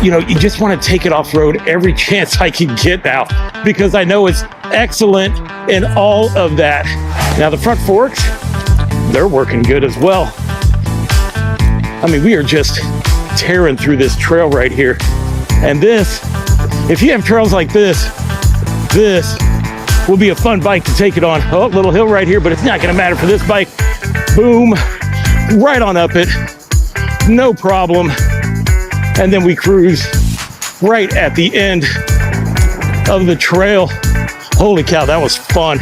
you know, you just want to take it off-road every chance I can get now, because I know it's excellent in all of that. Now the front forks, they're working good as well. I mean, we are just tearing through this trail right here. And this, if you have trails like this will be a fun bike to take it on. Oh, little hill right here, but it's not gonna matter for this bike. Boom, right on up it, no problem. And then we cruise right at the end of the trail. Holy cow, that was fun.